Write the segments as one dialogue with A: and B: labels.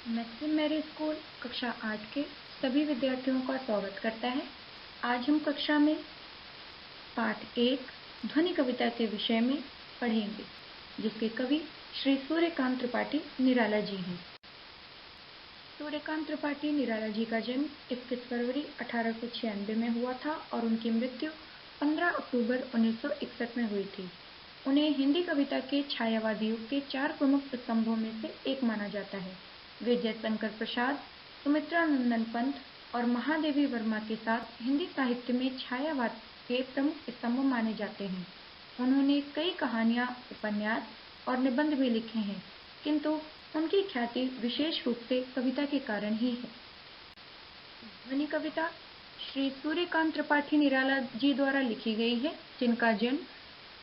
A: Maxim Mary school कक्षा 8 के सभी विद्यार्थियों का स्वागत करता है। आज हम कक्षा में पाठ 1 ध्वनि कविता के विषय में पढ़ेंगे, जिसके कवि श्री सूर्यकांत त्रिपाठी निराला जी हैं। सूर्यकांत त्रिपाठी निराला जी का जन्म 21 फरवरी 1896 में हुआ था और उनकी मृत्यु 15 अक्टूबर 1961 में हुई थी। उन्हें हिंदी कविता के छायावादी युग के 4 प्रमुख स्तंभों में से एक माना जाता है। वे जयशंकर प्रसाद, सुमित्रा नंदन पंत और महादेवी वर्मा के साथ हिंदी साहित्य में छायावाद के प्रमुख स्तंभ माने जाते हैं। उन्होंने कई कहानियां, उपन्यास और निबंध भी लिखे हैं, किंतु उनकी ख्याति विशेष रूप से कविता के कारण ही है। ध्वनि कविता श्री सूर्यकांत त्रिपाठी निराला जी द्वारा लिखी गई है, जिनका जन्म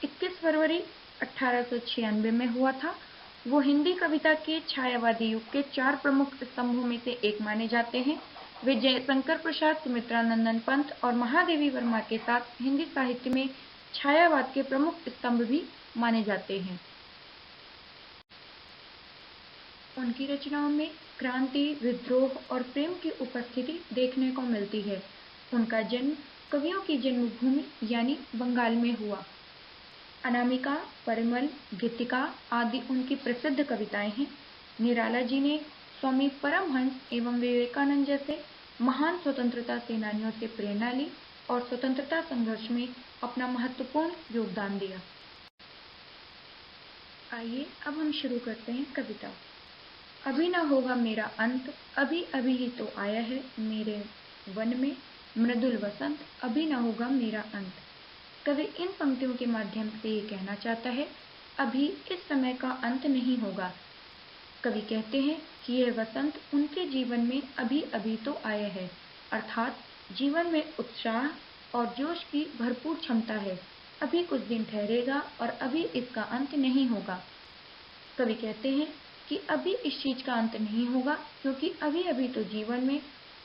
A: 21 फरवरी 1896 में हुआ था। वो हिंदी कविता के छायावादी युग के 4 प्रमुख स्तंभों में से एक माने जाते हैं। वे जयशंकर प्रसाद, सुमित्रा नंदन पंत और महादेवी वर्मा के साथ हिंदी साहित्य में छायावाद के प्रमुख स्तंभ भी माने जाते हैं। उनकी रचनाओं में क्रांति, विद्रोह और प्रेम की उपस्थिति देखने को मिलती है। उनका जन्म कवियों की जन्मभूमि यानी बंगाल में हुआ। अनामिका, परिमल, गीतिका आदि उनकी प्रसिद्ध कविताएं हैं। निराला जी ने स्वामी परमहंस एवं विवेकानंद जैसे महान स्वतंत्रता सेनानियों से प्रेरणा ली और स्वतंत्रता संघर्ष में अपना महत्वपूर्ण योगदान दिया। आइए अब हम शुरू करते हैं कविता। अभी न होगा मेरा अंत, अभी अभी ही तो आया है मेरे वन में मृदुल वसंत, अभी न होगा मेरा अंत। कवि इन पंक्तियों के माध्यम से ये कहना चाहता है, अभी इस समय का अंत नहीं होगा। कवि कहते हैं कि यह वसंत उनके जीवन में अभी अभी तो आया है, अर्थात जीवन में उत्साह और जोश की भरपूर क्षमता है। अभी कुछ दिन ठहरेगा और अभी इसका अंत नहीं होगा। कवि कहते हैं कि अभी इस चीज का अंत नहीं होगा, क्योंकि अभी अभी तो जीवन में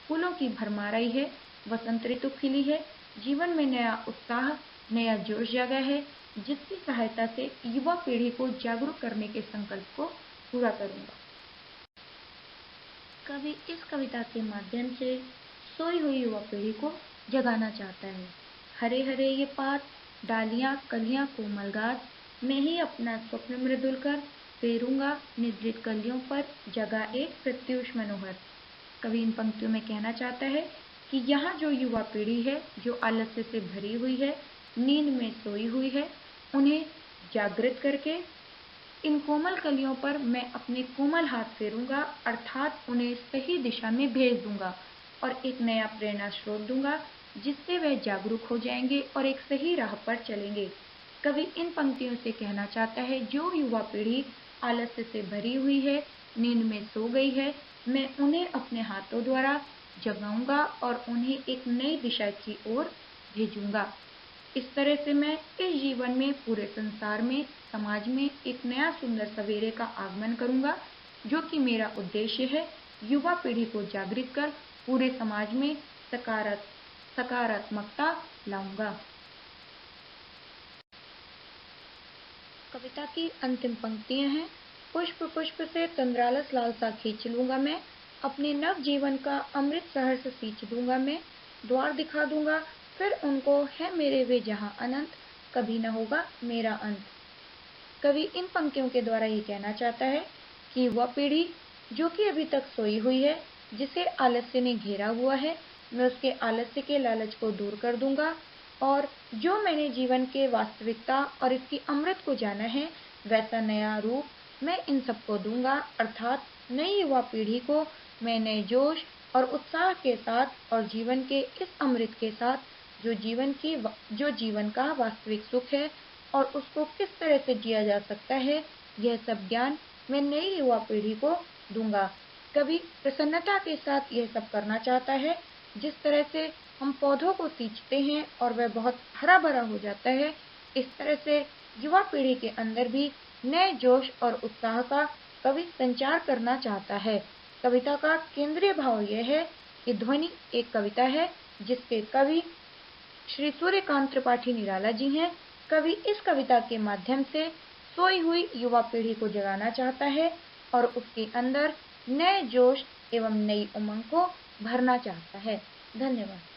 A: फूलों की भरमार आई है, वसंत ऋतु खिली है, जीवन में नया उत्साह, नया जोश जागा है, जिसकी सहायता से युवा पीढ़ी को जागरूक करने के संकल्प को पूरा करूंगा। कवि इस कविता के माध्यम से सोई हुई युवा पीढ़ी को जगाना चाहता है। हरे हरे ये पात, डालियां, कलियां, कोमल घास, मैं ही अपना स्वप्न मृदुल कर फेरूंगा निद्रित कलियों पर, जगा एक प्रत्युष मनोहर। कवि इन पंक्तियों में कहना चाहता है कि यहाँ जो युवा पीढ़ी है, जो आलस्य से भरी हुई है, नींद में सोई हुई है, उन्हें जागृत करके इन कोमल कलियों पर मैं अपने कोमल हाथ फेरूंगा, अर्थात उन्हें सही दिशा में भेज दूंगा और एक नया प्रेरणा स्रोत दूंगा, जिससे वह जागरूक हो जाएंगे और एक सही राह पर चलेंगे। कवि इन पंक्तियों से कहना चाहता है, जो युवा पीढ़ी आलस्य से भरी हुई है, नींद में सो गई है, मैं उन्हें अपने हाथों द्वारा जगाऊंगा और उन्हें एक नई दिशा की ओर भेजूंगा। इस तरह से मैं इस जीवन में, पूरे संसार में, समाज में एक नया सुंदर सवेरे का आगमन करूंगा, जो कि मेरा उद्देश्य है। युवा पीढ़ी को जागृत कर पूरे समाज में सकारात्मकता लाऊंगा। कविता की अंतिम पंक्तियां हैं, पुष्प पुष्प से तंद्रालस लालसा खींच लूंगा मैं, अपने नव जीवन का अमृत सहर्ष सींच दूंगा मैं, द्वार दिखा दूंगा फिर उनको, है मेरे वे जहां अनंत, कभी न होगा मेरा अंत। कवि इन पंक्तियों के द्वारा ये कहना चाहता है कि वह पीढ़ी जो कि अभी तक सोई हुई है, जिसे आलस्य ने घेरा हुआ है, मैं उसके आलस्य के लालच को दूर कर दूंगा और जो मैंने जीवन के वास्तविकता और इसकी अमृत को जाना है, वैसा नया रूप मैं इन सबको दूंगा, अर्थात नई युवा पीढ़ी को मैं नए जोश और उत्साह के साथ और जीवन के इस अमृत के साथ, जो जीवन का वास्तविक सुख है और उसको किस तरह से जिया जा सकता है, यह सब ज्ञान मैं नई युवा पीढ़ी को दूंगा। कवि प्रसन्नता के साथ यह सब करना चाहता है। जिस तरह से हम पौधों को सींचते हैं और वह बहुत हरा भरा हो जाता है, इस तरह से युवा पीढ़ी के अंदर भी नए जोश और उत्साह का कवि संचार करना चाहता है। कविता का केंद्रीय भाव यह है कि ध्वनि एक कविता है, जिसके कवि श्री सूर्यकांत त्रिपाठी निराला जी हैं। कवि इस कविता के माध्यम से सोई हुई युवा पीढ़ी को जगाना चाहता है और उसके अंदर नए जोश एवं नई उमंग को भरना चाहता है। धन्यवाद।